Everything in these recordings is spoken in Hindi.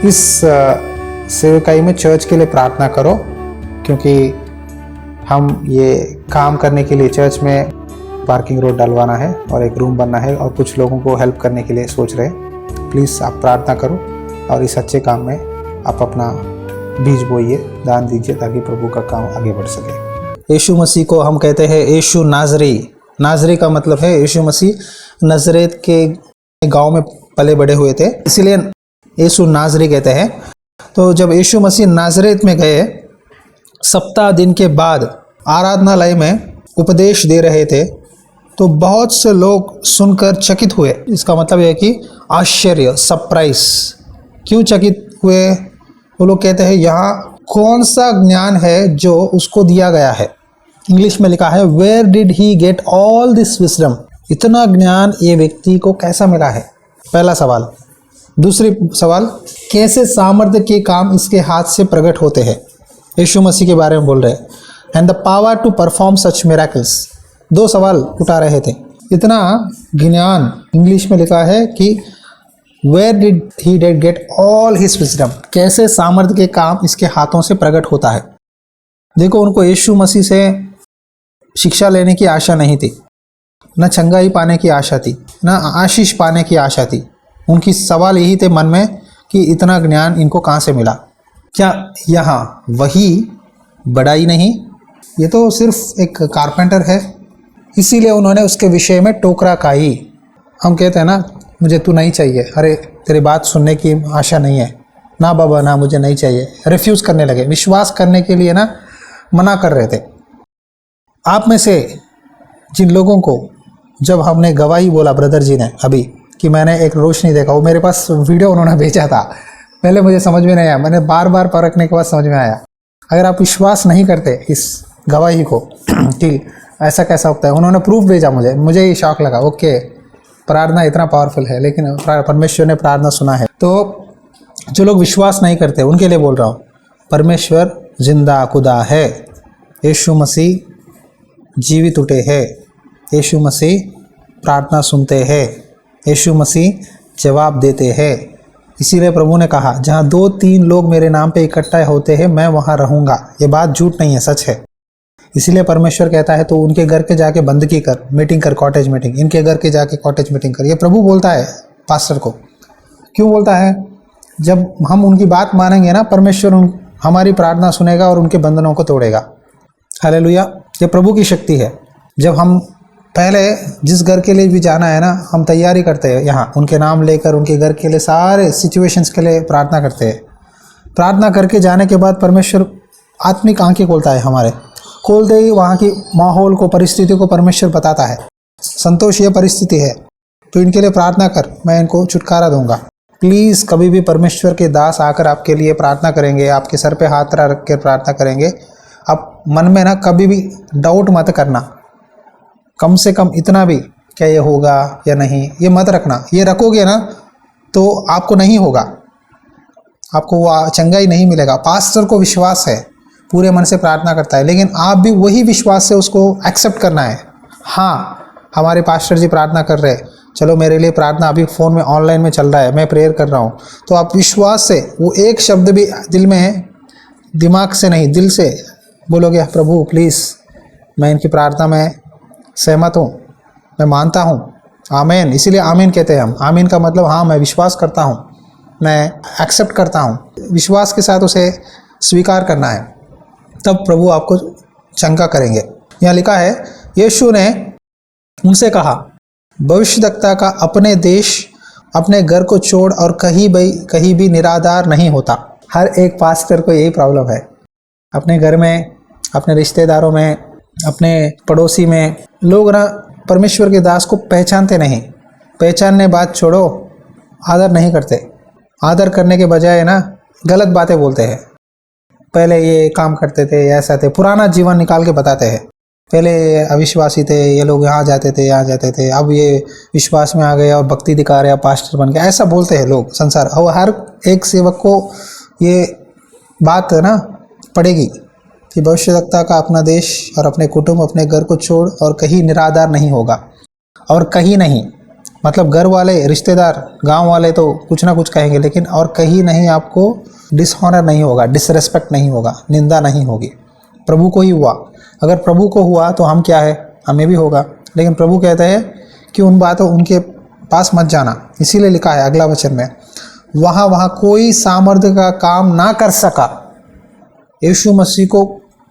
इस सेवकाई में चर्च के लिए प्रार्थना करो, क्योंकि हम ये काम करने के लिए चर्च में पार्किंग रोड डलवाना है और एक रूम बनना है और कुछ लोगों को हेल्प करने के लिए सोच रहे हैं। प्लीज़ आप प्रार्थना करो और इस अच्छे काम में आप अपना बीज बोइए, दान दीजिए, ताकि प्रभु का काम आगे बढ़ सके। यीशु मसीह को हम कहते हैं यीशु नाजरी। नाजरी का मतलब है यीशु मसीह नजरेत के गांव में पले बड़े हुए थे, इसीलिए यीशु नाजरी कहते हैं। तो जब यीशु मसीह नाजरेत में गए, सप्ताह दिन के बाद आराधनालय में उपदेश दे रहे थे, तो बहुत से लोग सुनकर चकित हुए। इसका मतलब यह है कि आश्चर्य, सरप्राइज। क्यों चकित हुए? वो लोग कहते हैं यहाँ कौन सा ज्ञान है जो उसको दिया गया है। इंग्लिश में लिखा है where did he get all this wisdom. इतना ज्ञान ये व्यक्ति को कैसा मिला है? पहला सवाल। दूसरी सवाल, कैसे सामर्थ्य के काम इसके हाथ से प्रकट होते हैं? यीशु मसीह के बारे में बोल रहे हैं। And the power to perform such miracles. दो सवाल उठा रहे थे। इतना ज्ञान, इंग्लिश में लिखा है कि where did he get all his wisdom. कैसे सामर्थ्य के काम इसके हाथों से प्रकट होता है। देखो, उनको यीशु मसीह से शिक्षा लेने की आशा नहीं थी, न चंगाई पाने की आशा थी, न आशीष पाने की आशा थी। उनकी सवाल यही थे मन में कि इतना ज्ञान इनको कहाँ से मिला? क्या यहाँ वही बड़ाई नहीं? ये तो सिर्फ एक कारपेंटर है, इसीलिए उन्होंने उसके विषय में टोकरा खाई। हम कहते हैं ना, मुझे तू नहीं चाहिए, अरे तेरी बात सुनने की आशा नहीं है, ना बाबा ना, मुझे नहीं चाहिए। रिफ्यूज़ करने लगे, विश्वास करने के लिए ना मना कर रहे थे। आप में से जिन लोगों को जब हमने गवाही बोला, ब्रदर जी ने अभी, कि मैंने एक रोशनी देखा, वो मेरे पास वीडियो उन्होंने भेजा था, पहले मुझे समझ में नहीं आया, मैंने बार बार परखने के बाद समझ में आया। अगर आप विश्वास नहीं करते इस गवाही को कि ऐसा कैसा होता है, उन्होंने प्रूफ भेजा मुझे ही शौक लगा। ओके, प्रार्थना इतना पावरफुल है, लेकिन परमेश्वर ने प्रार्थना सुना है। तो जो लोग विश्वास नहीं करते उनके लिए बोल रहा हूँ, परमेश्वर जिंदा खुदा है। यीशु मसीह जीवित उठे हैं। यीशु मसीह प्रार्थना सुनते हैं। यीशु मसीह जवाब देते हैं। इसीलिए प्रभु ने कहा, जहाँ 2-3 लोग मेरे नाम पे इकट्ठा होते हैं, मैं वहाँ रहूँगा। ये बात झूठ नहीं है, सच है। इसीलिए परमेश्वर कहता है, तो उनके घर के जाके बंदगी कर, मीटिंग कर, कॉटेज मीटिंग। इनके घर के जाके कॉटेज मीटिंग कर। ये प्रभु बोलता है पास्टर को। क्यों बोलता है? जब हम उनकी बात मानेंगे ना, परमेश्वर हमारी प्रार्थना सुनेगा और उनके बंधनों को तोड़ेगा। हालेलुया। ये प्रभु की शक्ति है। जब हम पहले जिस घर के लिए भी जाना है ना, हम तैयारी करते हैं, यहाँ उनके नाम लेकर उनके घर के लिए सारे सिचुएशंस के लिए प्रार्थना करते हैं। प्रार्थना करके जाने के बाद परमेश्वर आत्मिक आंखें खोलता है हमारे। खोलते ही वहाँ की माहौल को, परिस्थिति को परमेश्वर बताता है, संतोष ये परिस्थिति है, तो इनके लिए प्रार्थना कर, मैं इनको छुटकारा दूंगा। प्लीज़ कभी भी परमेश्वर के दास आकर आपके लिए प्रार्थना करेंगे, आपके सर पे हाथ रख कर प्रार्थना करेंगे, आप मन में ना कभी भी डाउट मत करना। कम से कम इतना भी, क्या ये होगा या नहीं, ये मत रखना। ये रखोगे ना तो आपको नहीं होगा, आपको वो चंगाई नहीं मिलेगा। पास्टर को विश्वास है, पूरे मन से प्रार्थना करता है, लेकिन आप भी वही विश्वास से उसको एक्सेप्ट करना है। हाँ, हमारे पास्टर जी प्रार्थना कर रहे हैं, चलो मेरे लिए प्रार्थना अभी फ़ोन में ऑनलाइन में चल रहा है, मैं प्रेयर कर रहा हूँ, तो आप विश्वास से वो एक शब्द भी दिल में है, दिमाग से नहीं, दिल से बोलोगे, प्रभु प्लीज़ मैं इनकी प्रार्थना में सहमत हूँ, मैं मानता हूँ। आमीन। इसीलिए आमीन कहते हैं हम। आमीन का मतलब हाँ, मैं विश्वास करता हूँ, मैं एक्सेप्ट करता हूँ। विश्वास के साथ उसे स्वीकार करना है, तब प्रभु आपको चंगा करेंगे। यहाँ लिखा है, यीशु ने उनसे कहा, भविष्यद्वक्ता का अपने देश, अपने घर को छोड़ और कहीं भी निराधार नहीं होता। हर एक पास्टर को यही प्रॉब्लम है। अपने घर में, अपने रिश्तेदारों में, अपने पड़ोसी में लोग ना परमेश्वर के दास को पहचानते नहीं। पहचानने बात छोड़ो, आदर नहीं करते। आदर करने के बजाय ना गलत बातें बोलते हैं। पहले ये काम करते थे, ऐसा थे, पुराना जीवन निकाल के बताते हैं। पहले अविश्वासी थे, ये लोग यहाँ जाते थे, यहाँ जाते थे, अब ये विश्वास में आ गए और भक्ति दिखा रहे, पास्टर बन गए, ऐसा बोलते हैं लोग संसार। और हर एक सेवक को ये बात ना पड़ेगी कि भविष्यद्वक्ता का अपना देश और अपने कुटुंब, अपने घर को छोड़ और कहीं निराधार नहीं होगा। और कहीं नहीं, मतलब घर वाले, रिश्तेदार, गांव वाले तो कुछ ना कुछ कहेंगे, लेकिन और कहीं नहीं आपको डिसऑनर नहीं होगा, डिसरेस्पेक्ट नहीं होगा, निंदा नहीं होगी। प्रभु को ही हुआ, अगर प्रभु को हुआ तो हम क्या है, हमें भी होगा। लेकिन प्रभु कहते हैं कि उन बातों उनके पास मत जाना। इसीलिए लिखा है अगला वचन में, वहाँ कोई सामर्थ्य का काम ना कर सका। यीशु मसीह को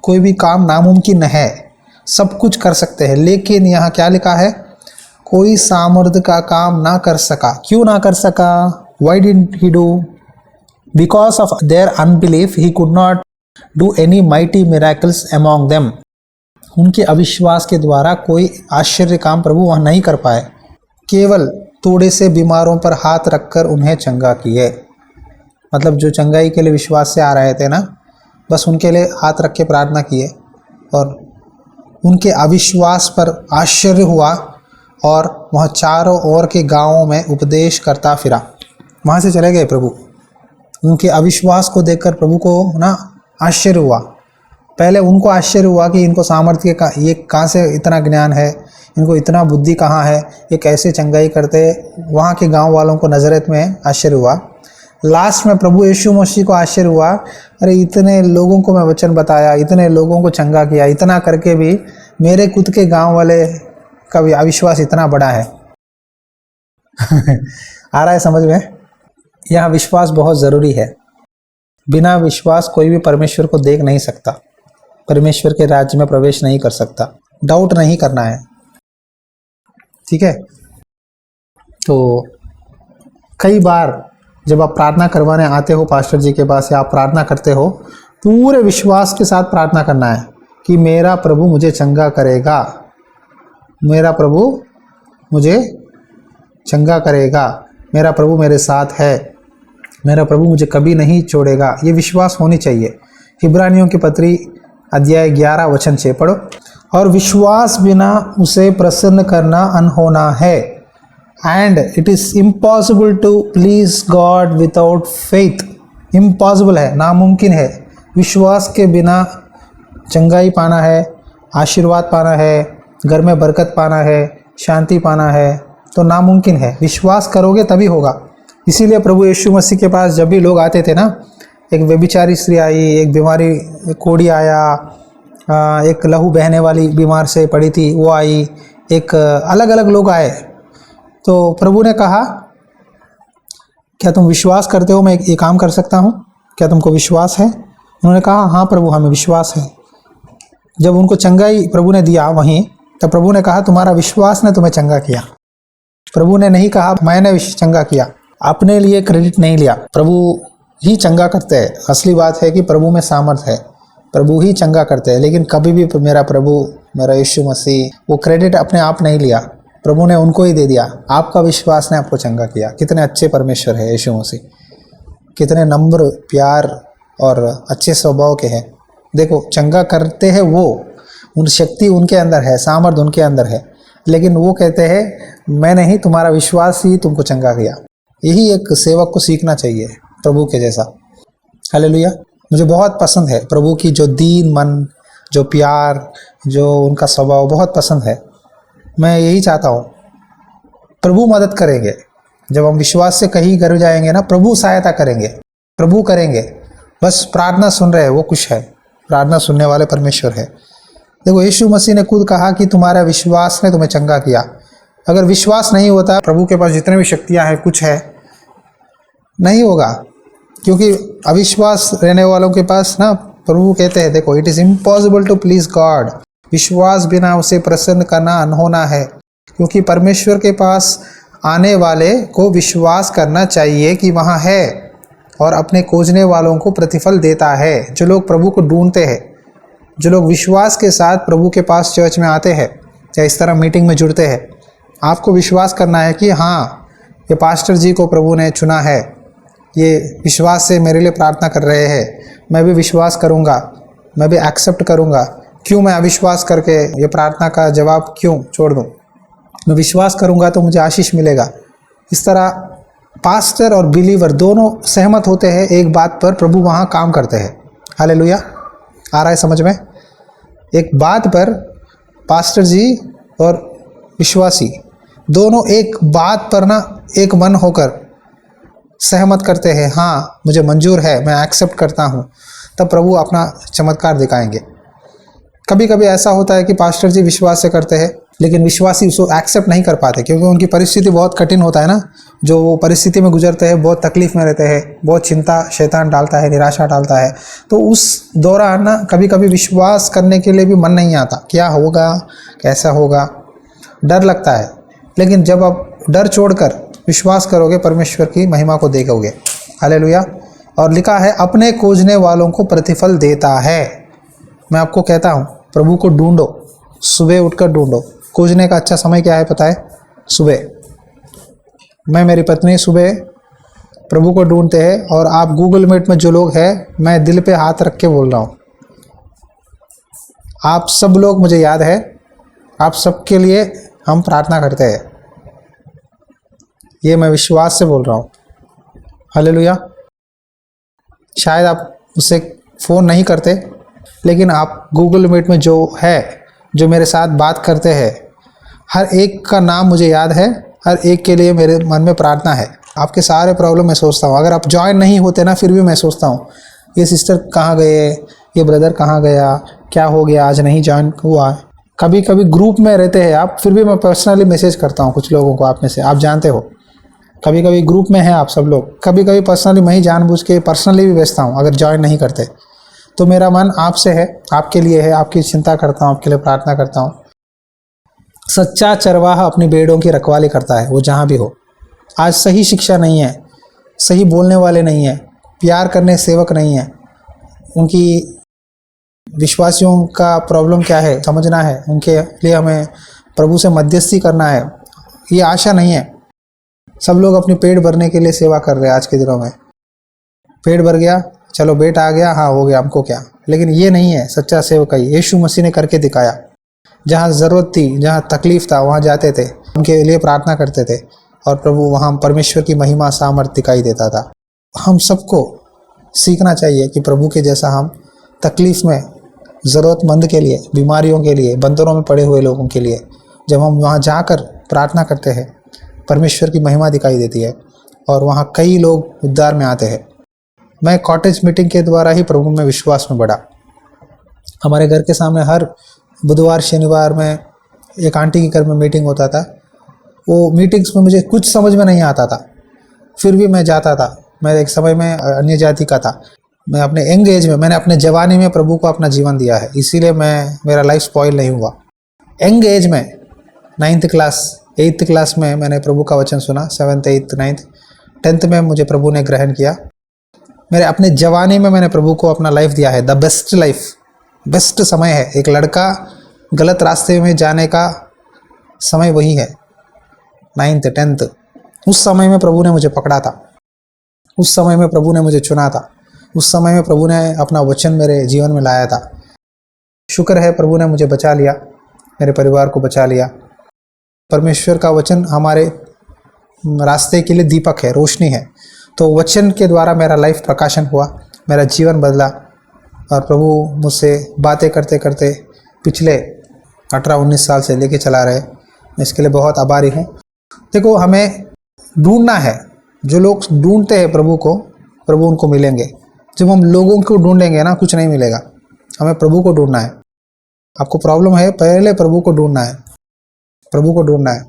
कोई भी काम नामुमकिन है, सब कुछ कर सकते हैं, लेकिन यहाँ क्या लिखा है, कोई सामर्थ्य का काम ना कर सका। क्यों ना कर सका? Why didn't he do? Because of their unbelief, he could not do any mighty miracles among them. उनके अविश्वास के द्वारा कोई आश्चर्य काम प्रभु वहाँ नहीं कर पाए। केवल थोड़े से बीमारों पर हाथ रखकर उन्हें चंगा किए। मतलब जो चंगाई के लिए विश्वास से आ रहे थे ना, बस उनके लिए हाथ रख के प्रार्थना किए और उनके अविश्वास पर आश्चर्य हुआ और वह चारों ओर के गांवों में उपदेश करता फिरा। वहाँ से चले गए प्रभु। उनके अविश्वास को देखकर प्रभु को ना आश्चर्य हुआ। पहले उनको आश्चर्य हुआ कि इनको सामर्थ्य का ये कहाँ से इतना ज्ञान है, इनको इतना बुद्धि कहाँ है, ये कैसे चंगाई करते। वहाँ के गांव वालों को नज़रत में आश्चर्य हुआ। लास्ट में प्रभु यीशु मसीह को आश्चर्य हुआ, अरे इतने लोगों को मैं वचन बताया, इतने लोगों को चंगा किया, इतना करके भी मेरे खुद के गांव वाले का भी अविश्वास इतना बड़ा है। आ रहा है समझ में? यहाँ विश्वास बहुत ज़रूरी है। बिना विश्वास कोई भी परमेश्वर को देख नहीं सकता, परमेश्वर के राज्य में प्रवेश नहीं कर सकता। डाउट नहीं करना है, ठीक है? तो कई बार जब आप प्रार्थना करवाने आते हो पास्टर जी के पास या आप प्रार्थना करते हो, पूरे विश्वास के साथ प्रार्थना करना है कि मेरा प्रभु मुझे चंगा करेगा, मेरा प्रभु मुझे चंगा करेगा, मेरा प्रभु मेरे साथ है, मेरा प्रभु मुझे कभी नहीं छोड़ेगा। ये विश्वास होनी चाहिए। इब्रानियों की पत्री अध्याय 11 वचन 6 पढ़ो। और विश्वास बिना उसे प्रसन्न करना अनहोना है। And it is impossible to please God without faith. Impossible है, नामुमकिन है। विश्वास के बिना चंगाई पाना है, आशीर्वाद पाना है, घर में बरकत पाना है, शांति पाना है, तो नामुमकिन है। विश्वास करोगे तभी होगा। इसीलिए प्रभु यीशु मसीह के पास जब भी लोग आते थे ना, एक व्यभिचारी स्त्री आई, एक बीमारी कोढ़ी आया, एक लहू बहने वाली बीमार से पड़ी थी वो आई, एक अलग अलग लोग आए, तो प्रभु ने कहा क्या तुम विश्वास करते हो मैं ये काम कर सकता हूँ? क्या तुमको विश्वास है? उन्होंने कहा हाँ प्रभु हमें विश्वास है। जब उनको चंगाई प्रभु ने दिया वहीं, तब प्रभु ने कहा तुम्हारा विश्वास ने तुम्हें चंगा किया। प्रभु ने नहीं कहा मैंने चंगा किया, अपने लिए क्रेडिट नहीं लिया। प्रभु ही चंगा करते हैं। असली बात है कि प्रभु में सामर्थ है, प्रभु ही चंगा करते हैं। लेकिन कभी भी मेरा प्रभु, मेरा यीशु मसीह, वो क्रेडिट अपने आप नहीं लिया, प्रभु ने उनको ही दे दिया। आपका विश्वास ने आपको चंगा किया। कितने अच्छे परमेश्वर है यीशु मसीह, कितने नम्र, प्यार और अच्छे स्वभाव के हैं। देखो चंगा करते हैं वो, उन शक्ति उनके अंदर है, सामर्थ उनके अंदर है, लेकिन वो कहते हैं मैं नहीं, तुम्हारा विश्वास ही तुमको चंगा किया। यही एक सेवक को सीखना चाहिए प्रभु के जैसा। हालेलुया। मुझे बहुत पसंद है प्रभु की जो दीन मन, जो प्यार, जो उनका स्वभाव बहुत पसंद है। मैं यही चाहता हूँ प्रभु मदद करेंगे। जब हम विश्वास से कहीं कर जाएंगे ना, प्रभु सहायता करेंगे, प्रभु करेंगे। बस प्रार्थना सुन रहे हैं, वो खुश है। प्रार्थना सुनने वाले परमेश्वर है। देखो यीशु मसीह ने खुद कहा कि तुम्हारा विश्वास ने तुम्हें चंगा किया। अगर विश्वास नहीं होता, प्रभु के पास जितने भी शक्तियाँ हैं, कुछ है नहीं होगा, क्योंकि अविश्वास रहने वालों के पास ना, प्रभु कहते हैं देखो it is impossible to please God. विश्वास बिना उसे प्रसन्न करना अनहोना है, क्योंकि परमेश्वर के पास आने वाले को विश्वास करना चाहिए कि वहाँ है और अपने खोजने वालों को प्रतिफल देता है। जो लोग प्रभु को ढूंढते हैं, जो लोग विश्वास के साथ प्रभु के पास चर्च में आते हैं या इस तरह मीटिंग में जुड़ते हैं, आपको विश्वास करना है कि हाँ ये पास्टर जी को प्रभु ने चुना है, ये विश्वास से मेरे लिए प्रार्थना कर रहे हैं, मैं भी विश्वास करूँगा, मैं भी एक्सेप्ट करूँगा। क्यों मैं अविश्वास करके ये प्रार्थना का जवाब क्यों छोड़ दूँ? मैं विश्वास करूँगा तो मुझे आशीष मिलेगा। इस तरह पास्टर और बिलीवर दोनों सहमत होते हैं एक बात पर, प्रभु वहाँ काम करते हैं। हालेलुया। आ रहा है समझ में? एक बात पर पास्टर जी और विश्वासी दोनों एक बात पर ना एक मन होकर सहमत करते हैं, हाँ मुझे मंजूर है, मैं एक्सेप्ट करता हूँ, तब प्रभु अपना चमत्कार दिखाएंगे। कभी कभी ऐसा होता है कि पास्टर जी विश्वास से करते हैं, लेकिन विश्वासी उसको एक्सेप्ट नहीं कर पाते, क्योंकि उनकी परिस्थिति बहुत कठिन होता है ना, जो वो परिस्थिति में गुजरते हैं, बहुत तकलीफ में रहते हैं, बहुत चिंता शैतान डालता है, निराशा डालता है, तो उस दौरान ना कभी कभी विश्वास करने के लिए भी मन नहीं आता, क्या होगा, कैसा होगा, डर लगता है। लेकिन जब आप डर छोड़कर विश्वास करोगे, परमेश्वर की महिमा को देखोगे। हालेलुया। और लिखा है अपने खोजने वालों को प्रतिफल देता है। मैं आपको कहता हूँ, प्रभु को ढूंढो, सुबह उठकर ढूंढो। खोजने का अच्छा समय क्या है पता है? सुबह। मैं, मेरी पत्नी सुबह प्रभु को ढूंढते हैं, और आप गूगल मीट में जो लोग हैं, मैं दिल पे हाथ रख के बोल रहा हूँ, आप सब लोग मुझे याद है, आप सबके लिए हम प्रार्थना करते हैं। ये मैं विश्वास से बोल रहा हूँ। हालेलुया। शायद आप उससे फ़ोन नहीं करते, लेकिन आप गूगल मीट में जो है, जो मेरे साथ बात करते हैं, हर एक का नाम मुझे याद है, हर एक के लिए मेरे मन में प्रार्थना है। आपके सारे प्रॉब्लम मैं सोचता हूँ। अगर आप ज्वाइन नहीं होते ना, फिर भी मैं सोचता हूँ ये सिस्टर कहाँ गए, ये ब्रदर कहाँ गया, क्या हो गया, आज नहीं ज्वाइन हुआ। कभी कभी ग्रुप में रहते हैं आप, फिर भी मैं पर्सनली मैसेज करता हूँ कुछ लोगों को, आप में से, आप जानते हो, कभी कभी ग्रुप में हैं आप सब लोग, कभी कभी पर्सनली मैं ही जानबूझ के पर्सनली भी भेजता हूँ अगर ज्वाइन नहीं करते। तो मेरा मन आपसे है, आपके लिए है, आपकी चिंता करता हूँ, आपके लिए प्रार्थना करता हूँ। सच्चा चरवाहा अपनी भेड़ों की रखवाली करता है, वो जहाँ भी हो। आज सही शिक्षा नहीं है, सही बोलने वाले नहीं है, प्यार करने सेवक नहीं है, उनकी विश्वासियों का प्रॉब्लम क्या है समझना है, उनके लिए हमें प्रभु से मध्यस्थी करना है, ये आशा नहीं है। सब लोग अपनी पेट भरने के लिए सेवा कर रहे हैं आज के दिनों में। पेट भर गया, चलो बेट आ गया, हाँ हो गया, हमको क्या। लेकिन ये नहीं है सच्चा सेवकाई। यीशु मसीह ने करके दिखाया। जहाँ ज़रूरत थी, जहाँ तकलीफ था, वहाँ जाते थे, उनके लिए प्रार्थना करते थे, और प्रभु वहाँ परमेश्वर की महिमा सामर्थ दिखाई देता था। हम सबको सीखना चाहिए कि प्रभु के जैसा हम तकलीफ़ में, ज़रूरतमंद के लिए, बीमारियों के लिए, बंदरों में पड़े हुए लोगों के लिए, जब हम वहाँ जाकर प्रार्थना करते हैं, परमेश्वर की महिमा दिखाई देती है, और वहाँ कई लोग उद्धार में आते हैं। मैं कॉटेज मीटिंग के द्वारा ही प्रभु में विश्वास में बढ़ा। हमारे घर के सामने हर बुधवार शनिवार में एक आंटी के घर में मीटिंग होता था। वो मीटिंग्स में मुझे कुछ समझ में नहीं आता था, फिर भी मैं जाता था। मैं एक समय में अन्य जाति का था। मैं अपने यंग एज में, मैंने अपने जवानी में प्रभु को अपना जीवन दिया है, इसीलिए मेरा लाइफ स्पॉइल नहीं हुआ। यंग एज में 9th क्लास 8th क्लास में मैंने प्रभु का वचन सुना। 7th 8th 9th 10th में मुझे प्रभु ने ग्रहण किया। मेरे अपने जवानी में मैंने प्रभु को अपना लाइफ दिया है। द बेस्ट लाइफ, बेस्ट समय है। एक लड़का गलत रास्ते में जाने का समय वही है, 9th 10th। उस समय में प्रभु ने मुझे पकड़ा था, उस समय में प्रभु ने मुझे चुना था, उस समय में प्रभु ने अपना वचन मेरे जीवन में लाया था। शुक्र है प्रभु ने मुझे बचा लिया, मेरे परिवार को बचा लिया। परमेश्वर का वचन हमारे रास्ते के लिए दीपक है, रोशनी है। तो वचन के द्वारा मेरा लाइफ प्रकाशन हुआ, मेरा जीवन बदला, और प्रभु मुझसे बातें करते करते पिछले 18-19 साल से लेके चला रहे। मैं इसके लिए बहुत आभारी हूँ। देखो, हमें ढूंढना है। जो लोग ढूंढते हैं प्रभु को, प्रभु उनको मिलेंगे। जब हम लोगों को ढूंढेंगे ना, कुछ नहीं मिलेगा। हमें प्रभु को ढूंढना है। आपको प्रॉब्लम है, पहले प्रभु को ढूंढना है, प्रभु को ढूंढना है।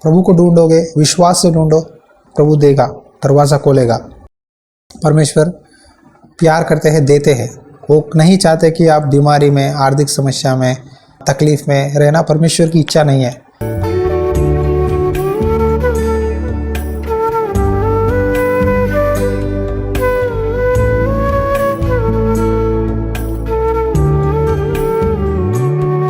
प्रभु को ढूंढोगे, विश्वास से ढूंढो, प्रभु देगा, दरवाज़ा खोलेगा। परमेश्वर प्यार करते हैं, देते हैं। वो नहीं चाहते कि आप बीमारी में, आर्थिक समस्या में, तकलीफ़ में रहना परमेश्वर की इच्छा नहीं है।